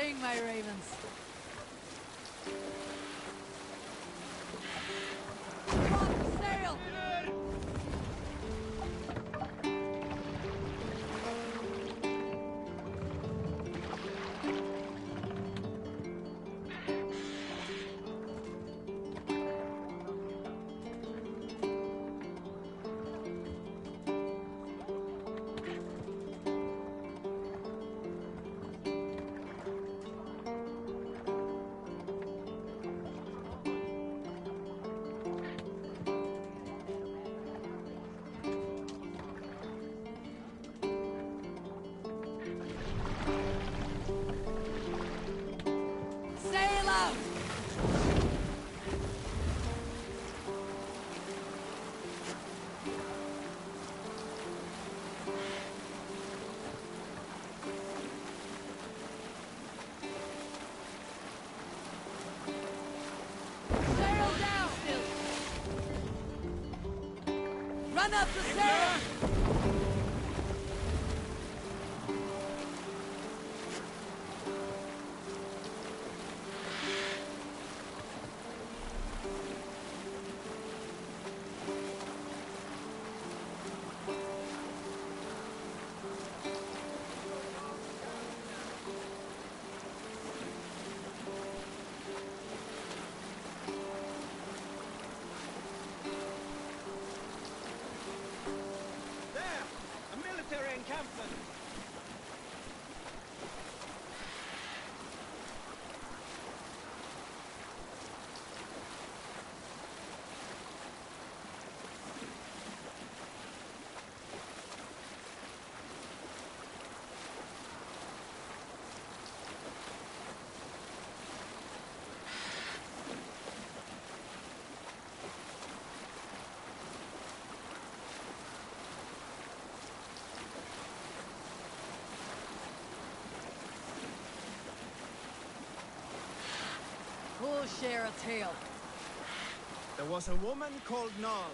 Sing, my ravens. Come on, sail! Sail out! Sail down! Run up the sail! Military encampment! We'll share a tale. There was a woman called Nal,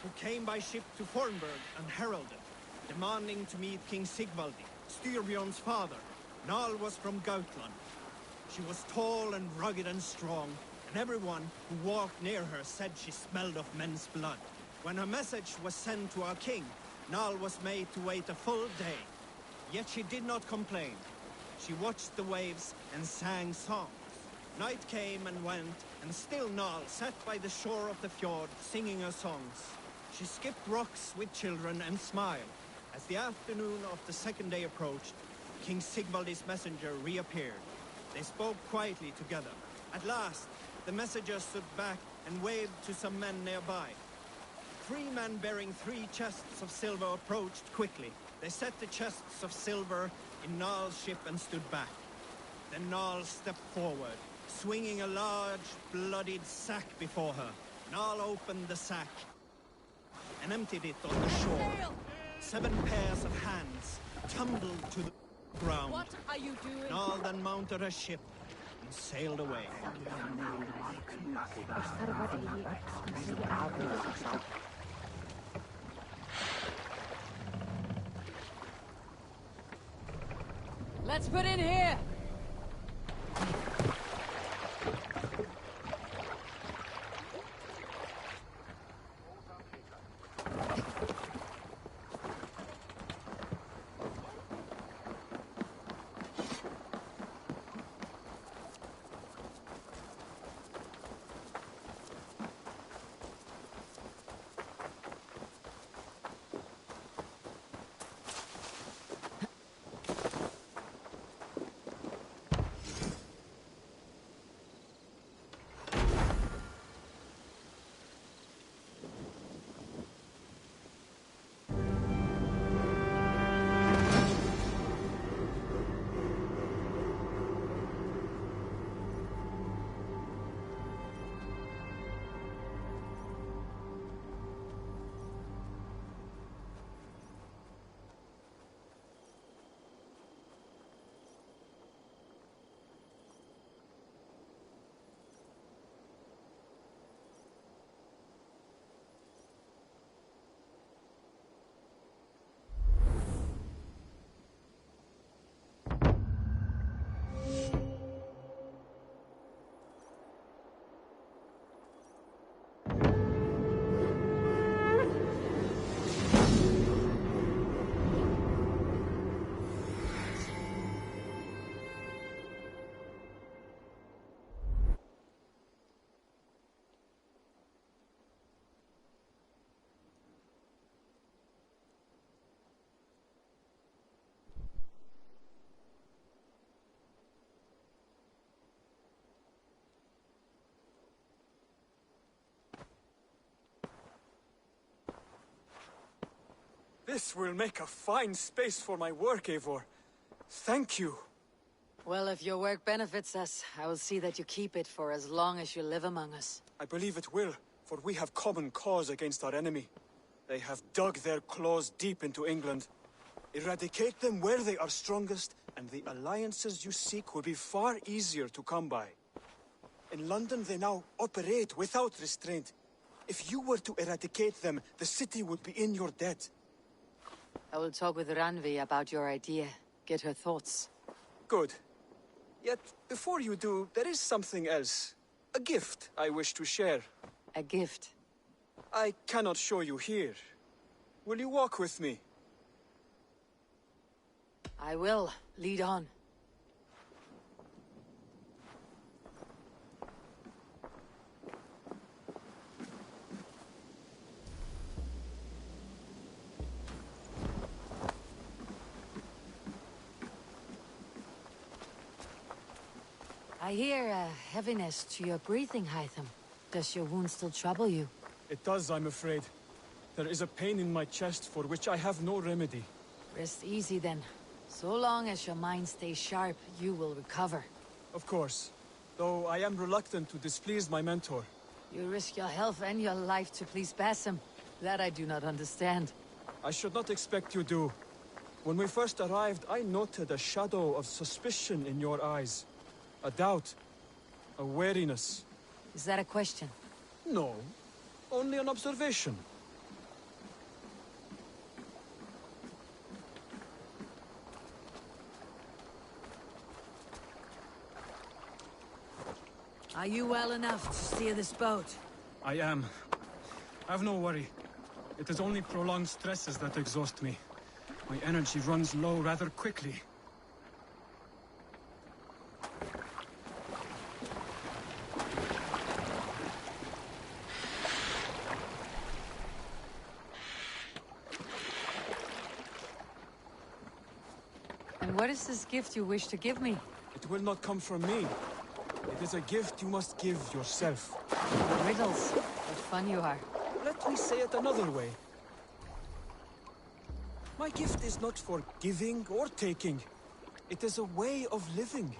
who came by ship to Fornburg and heralded, demanding to meet King Sigvaldi, Styrbjorn's father. Nal was from Gautland. She was tall and rugged and strong, and everyone who walked near her said she smelled of men's blood. When her message was sent to our king, Nal was made to wait a full day. Yet she did not complain. She watched the waves and sang songs. Night came and went, and still Nal sat by the shore of the fjord singing her songs. She skipped rocks with children and smiled. As the afternoon of the second day approached, King Sigvaldi's messenger reappeared. They spoke quietly together. At last, the messenger stood back and waved to some men nearby. 3 men bearing 3 chests of silver approached quickly. They set the chests of silver in Nal's ship and stood back. Then Nal stepped forward, swinging a large, bloodied sack before her. Nal opened the sack and emptied it on the shore. 7 pairs of hands tumbled to the ground. What are you doing? Nal then mounted her ship and sailed away. Let's put in here! This will make a fine space for my work, Eivor. Thank you. Well, if your work benefits us, I will see that you keep it for as long as you live among us. I believe it will, for we have common cause against our enemy. They have dug their claws deep into England. Eradicate them where they are strongest, and the alliances you seek will be far easier to come by. In London, they now operate without restraint. If you were to eradicate them, the city would be in your debt. I will talk with Ranvi about your idea. Get her thoughts. Good. Yet, before you do, there is something else. A gift I wish to share. A gift? I cannot show you here. Will you walk with me? I will. Lead on. I hear a heaviness to your breathing, Hytham. Does your wound still trouble you? It does, I'm afraid. There is a pain in my chest for which I have no remedy. Rest easy then. So long as your mind stays sharp, you will recover. Of course. Though I am reluctant to displease my mentor. You risk your health and your life to please Basim. That I do not understand. I should not expect you do. When we first arrived, I noted a shadow of suspicion in your eyes. A doubt. A wariness. Is that a question? No. Only an observation. Are you well enough to steer this boat? I am. Have no worry. It is only prolonged stresses that exhaust me. My energy runs low rather quickly. And what is this gift you wish to give me? It will not come from me. It is a gift you must give yourself. Riddles. What fun you are. Let me say it another way. My gift is not for giving or taking. It is a way of living.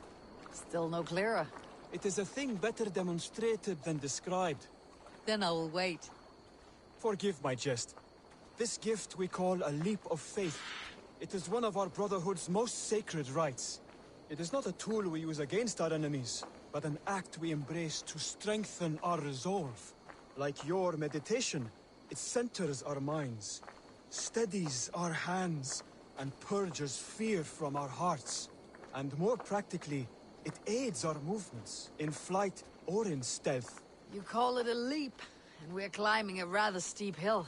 Still no clearer. It is a thing better demonstrated than described. Then I will wait. Forgive my jest. This gift we call a leap of faith. It is one of our Brotherhood's most sacred rites. It is not a tool we use against our enemies, but an act we embrace to strengthen our resolve. Like your meditation, it centers our minds, steadies our hands, and purges fear from our hearts. And more practically, it aids our movements, in flight or in stealth. You call it a leap, and we're climbing a rather steep hill.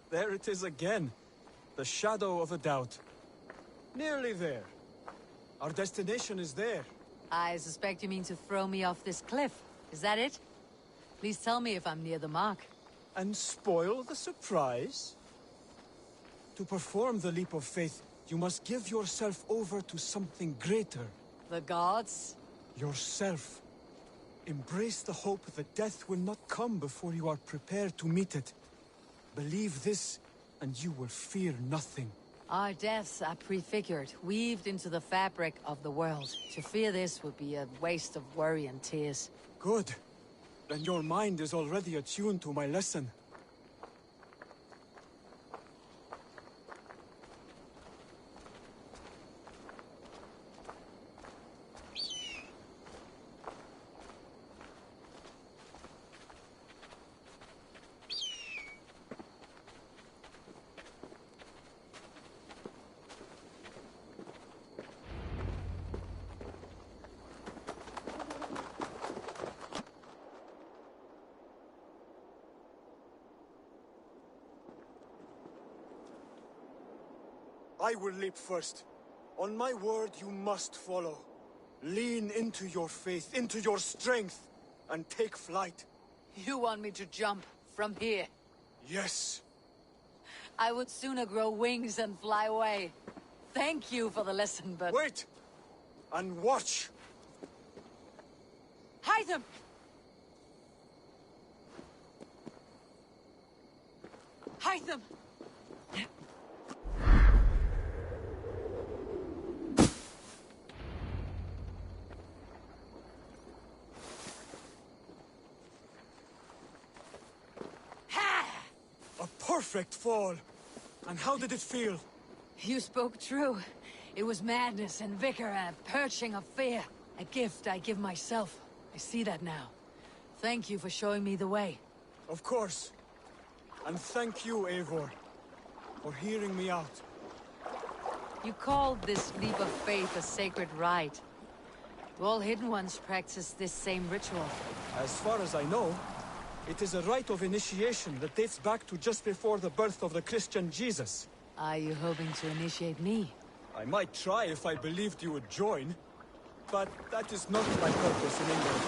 There it is again. The shadow of a doubt. Nearly there. Our destination is there. I suspect you mean to throw me off this cliff. Is that it? Please tell me if I'm near the mark. And spoil the surprise? To perform the leap of faith, you must give yourself over to something greater. The gods? Yourself. Embrace the hope that death will not come before you are prepared to meet it. Believe this, and you will fear nothing. Our deaths are prefigured, weaved into the fabric of the world. To fear this would be a waste of worry and tears. Good. Then your mind is already attuned to my lesson. I will leap first. On my word, you must follow. Lean into your faith, into your strength, and take flight. You want me to jump from here? Yes. I would sooner grow wings and fly away. Thank you for the lesson, but... Wait! And watch! Hytham! Hytham! perfect fall! And how did it feel? You spoke true. It was madness and vigor and a purging of fear. A gift I give myself. I see that now. Thank you for showing me the way. Of course. And thank you, Eivor, for hearing me out. You called this leap of faith a sacred rite. Do all Hidden Ones practice this same ritual? As far as I know, it is a rite of initiation that dates back to just before the birth of the Christian Jesus. Are you hoping to initiate me? I might try if I believed you would join, but that is not my purpose in England.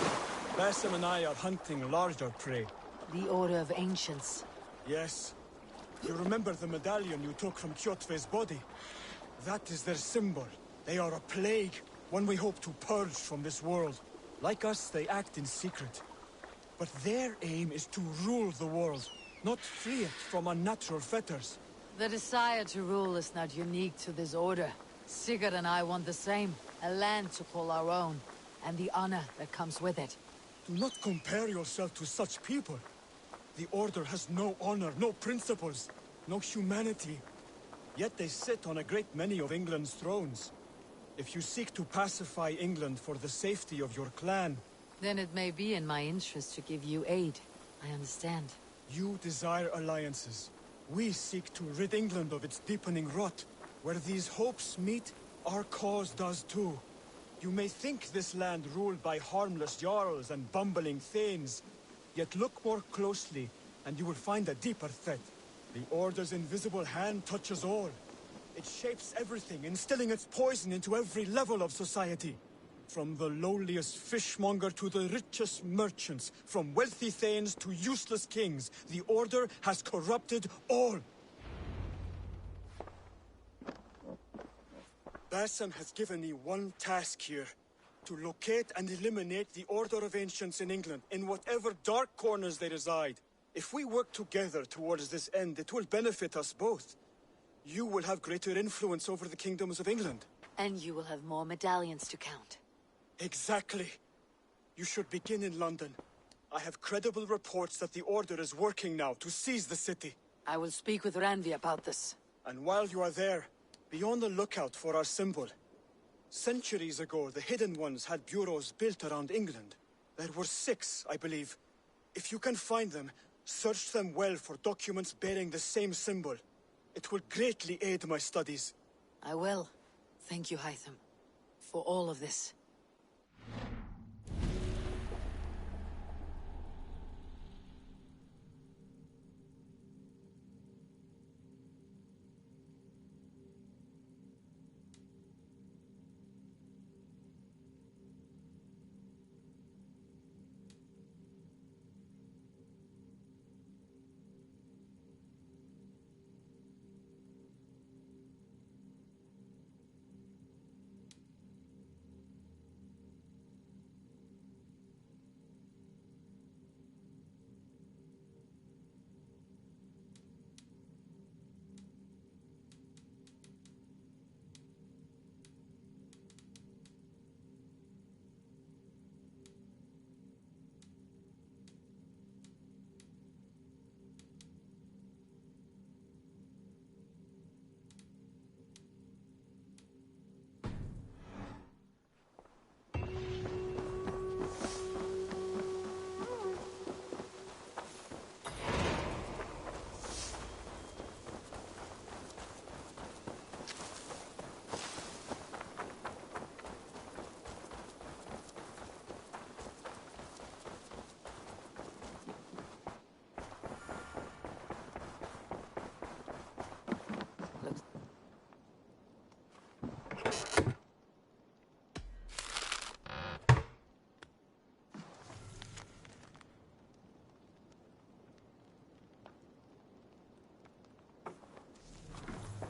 Basim and I are hunting larger prey. The Order of Ancients. Yes. You remember the medallion you took from Kjotve's body? That is their symbol. They are a plague, one we hope to purge from this world. Like us, they act in secret. But their aim is to rule the world, not free it from unnatural fetters. The desire to rule is not unique to this order. Sigurd and I want the same. A land to call our own, and the honor that comes with it. Do not compare yourself to such people. The Order has no honor, no principles, no humanity. Yet they sit on a great many of England's thrones. If you seek to pacify England for the safety of your clan... Then it may be in my interest to give you aid. I understand. You desire alliances. We seek to rid England of its deepening rot. Where these hopes meet, our cause does too. You may think this land ruled by harmless jarls and bumbling thanes. Yet look more closely, and you will find a deeper threat. The Order's invisible hand touches all. It shapes everything, instilling its poison into every level of society. From the lowliest fishmonger to the richest merchants, from wealthy thanes to useless kings, the Order has corrupted all. Basim has given me one task here. To locate and eliminate the Order of Ancients in England, in whatever dark corners they reside. If we work together towards this end, it will benefit us both. You will have greater influence over the kingdoms of England. And you will have more medallions to count. Exactly. You should begin in London. I have credible reports that the Order is working now to seize the city. I will speak with Randvi about this. And while you are there, be on the lookout for our symbol. Centuries ago, the Hidden Ones had bureaus built around England. There were 6, I believe. If you can find them, search them well for documents bearing the same symbol. It will greatly aid my studies. I will. Thank you, Hytham, for all of this.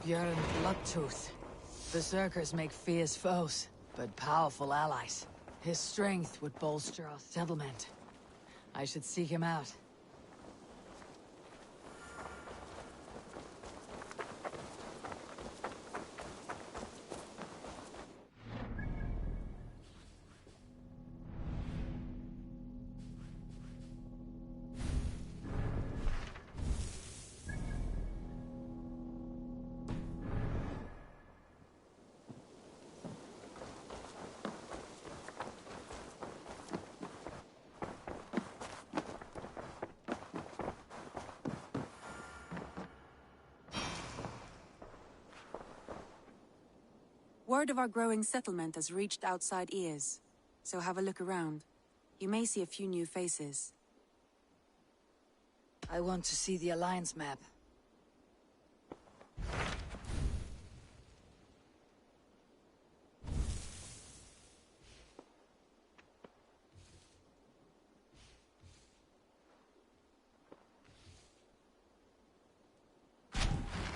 Björn Bloodtooth. Berserkers make fierce foes, but powerful allies. His strength would bolster our settlement. I should seek him out. Word of our growing settlement has reached outside ears, so have a look around. You may see a few new faces. I want to see the Alliance map.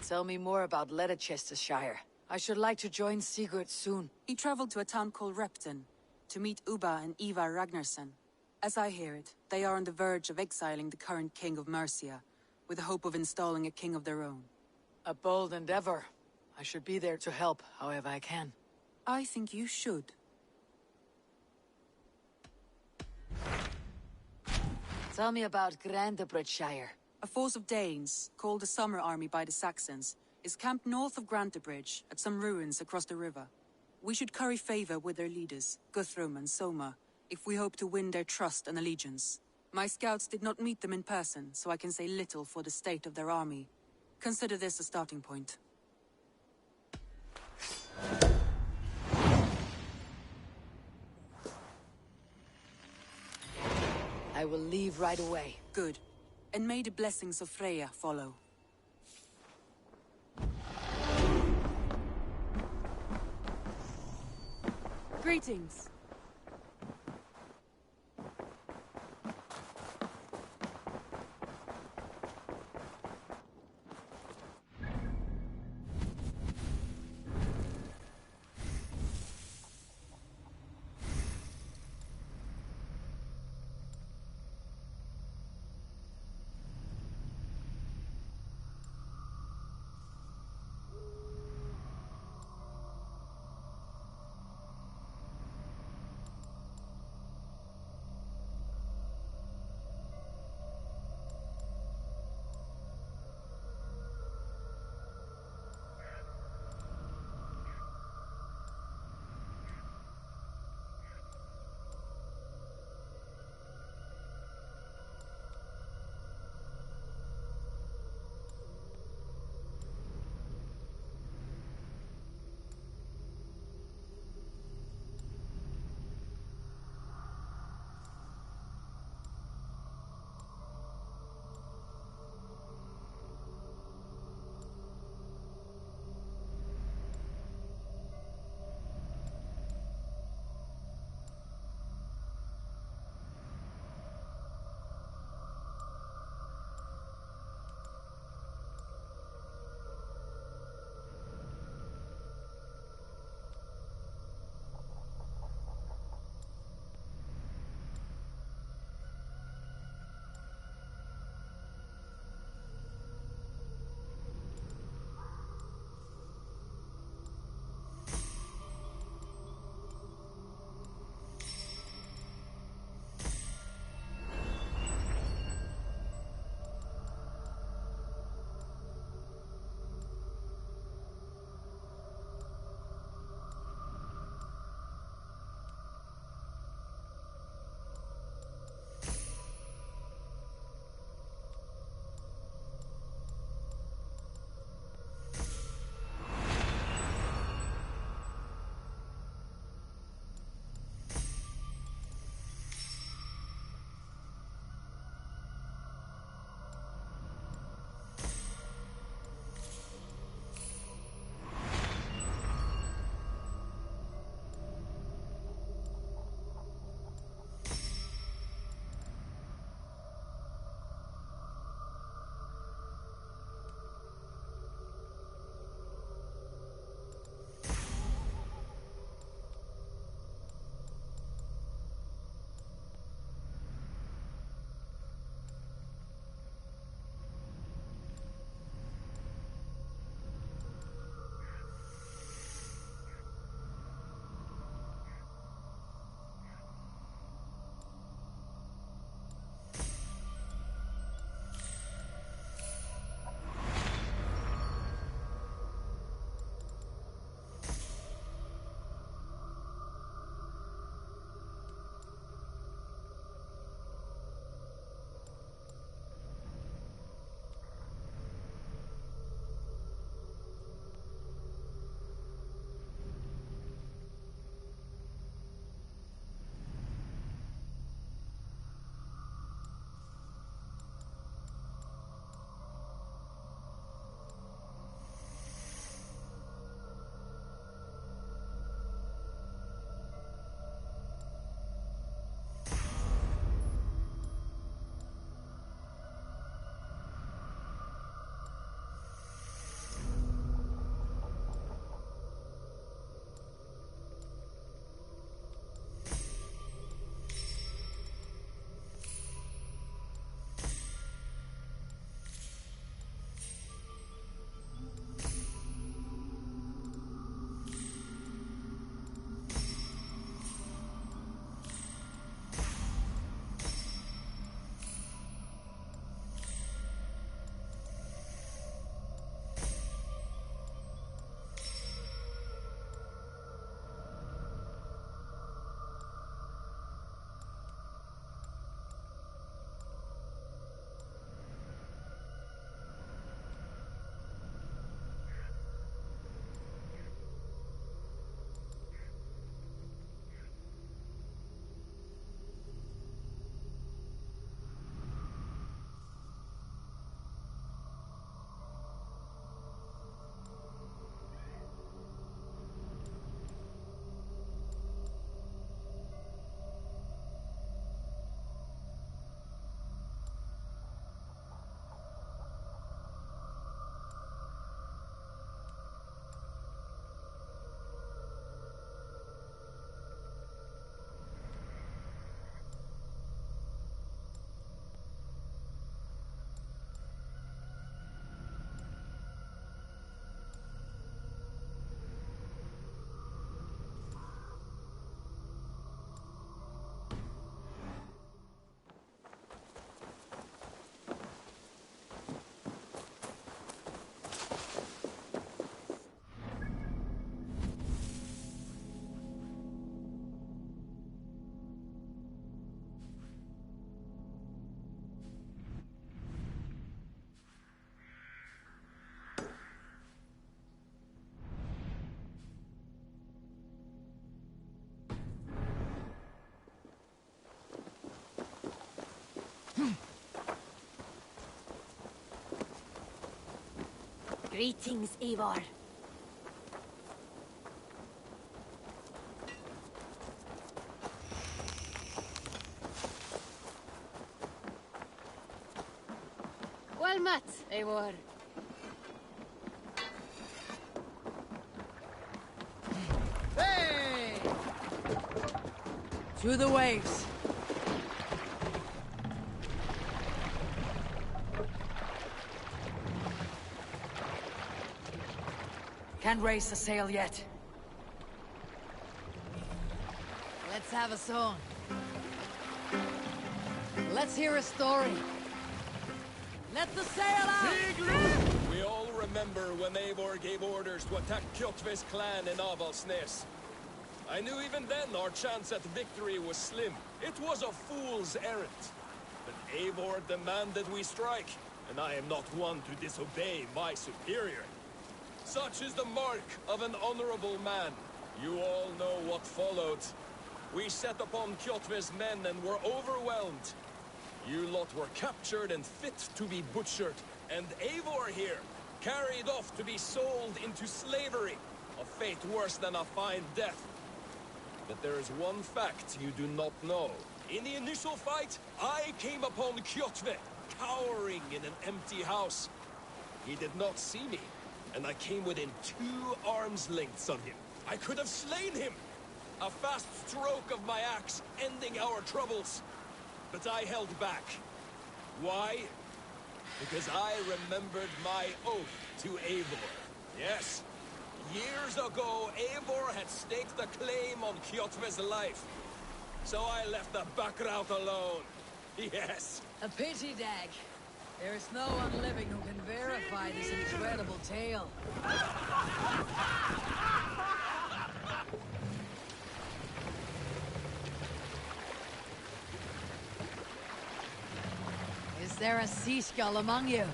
Tell me more about Leicestershire. I should like to join Sigurd soon. He traveled to a town called Repton to meet Ubba and Ivar Ragnarsson. As I hear it, they are on the verge of exiling the current king of Mercia, with the hope of installing a king of their own. A bold endeavor. I should be there to help, however I can. I think you should. Tell me about Grantebridgeshire. A force of Danes, called the Summer Army by the Saxons, is camped north of Grantebridge, at some ruins across the river. We should curry favor with their leaders, Guthrum and Soma, if we hope to win their trust and allegiance. My scouts did not meet them in person, so I can say little for the state of their army. Consider this a starting point. I will leave right away. Good. And may the blessings of Freya follow. Greetings. Greetings, Eivor. Well met, Eivor. Hey! To the waves. Can't raise the sail yet. Let's have a song. Let's hear a story. Let the sail out! We all remember when Eivor gave orders to attack Kjotve's clan in Avaldsnes. I knew even then our chance at victory was slim. It was a fool's errand. But Eivor demanded we strike, and I am not one to disobey my superior. Such is the mark of an honorable man. You all know what followed. We set upon Kjotve's men and were overwhelmed. You lot were captured and fit to be butchered, and Eivor here, carried off to be sold into slavery, a fate worse than a fine death. But there is one fact you do not know. In the initial fight, I came upon Kjotve, cowering in an empty house. He did not see me, and I came within 2 arms lengths of him. I could have slain him! A fast stroke of my axe, ending our troubles. But I held back. Why? Because I remembered my oath to Eivor. Yes, years ago, Eivor had staked a claim on Kjotve's life. So I left the back route alone. Yes. A pity, Dag. There is no one living who can verify this incredible tale. Is there a sea skull among you?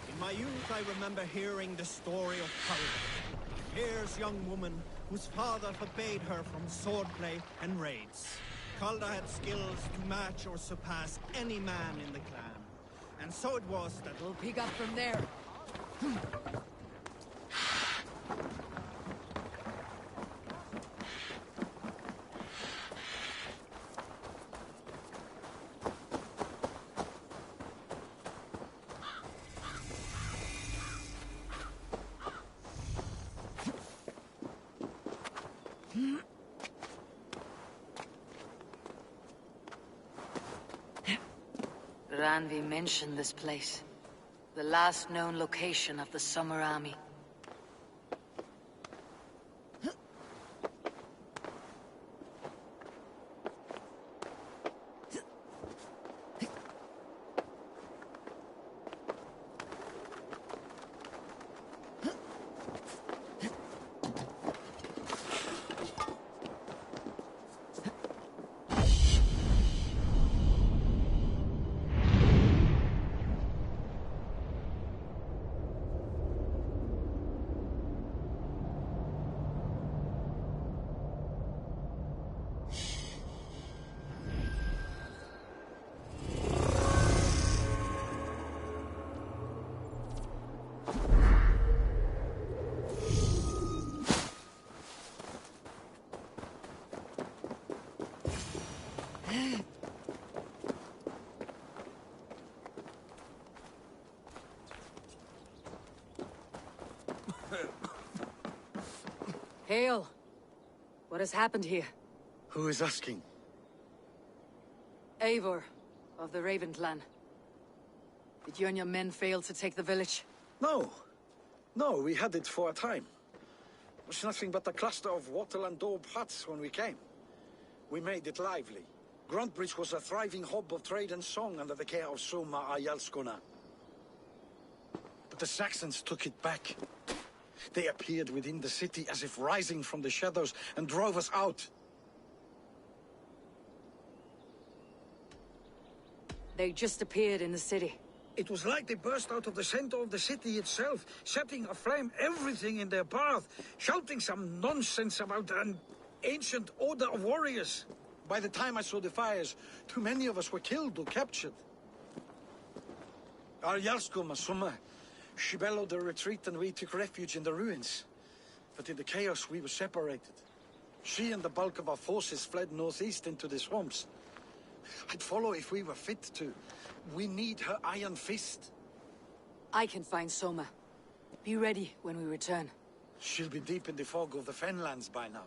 In my youth, I remember hearing the story of Kalda, a fierce young woman whose father forbade her from swordplay and raids. Kalda had skills to match or surpass any man in the clan. And so it was that... We'll pick up from there. Randvi mentioned this place. The last known location of the Summer Army. Hail! What has happened here? Who is asking? Eivor, of the Raven clan. Did you and your men fail to take the village? No. No, we had it for a time. It was nothing but a cluster of wattle and daub huts when we came. We made it lively. Gruntbridge was a thriving hub of trade and song under the care of Soma Ayalskona. But the Saxons took it back. They appeared within the city as if rising from the shadows and drove us out. They just appeared in the city. It was like they burst out of the center of the city itself, setting aflame everything in their path, shouting some nonsense about an ancient order of warriors. By the time I saw the fires, too many of us were killed or captured. Our Jarlskoma Summa She bellowed a retreat and we took refuge in the ruins. But in the chaos, we were separated. She and the bulk of our forces fled northeast into the swamps. I'd follow if we were fit to. We need her iron fist. I can find Soma. Be ready when we return. She'll be deep in the fog of the Fenlands by now.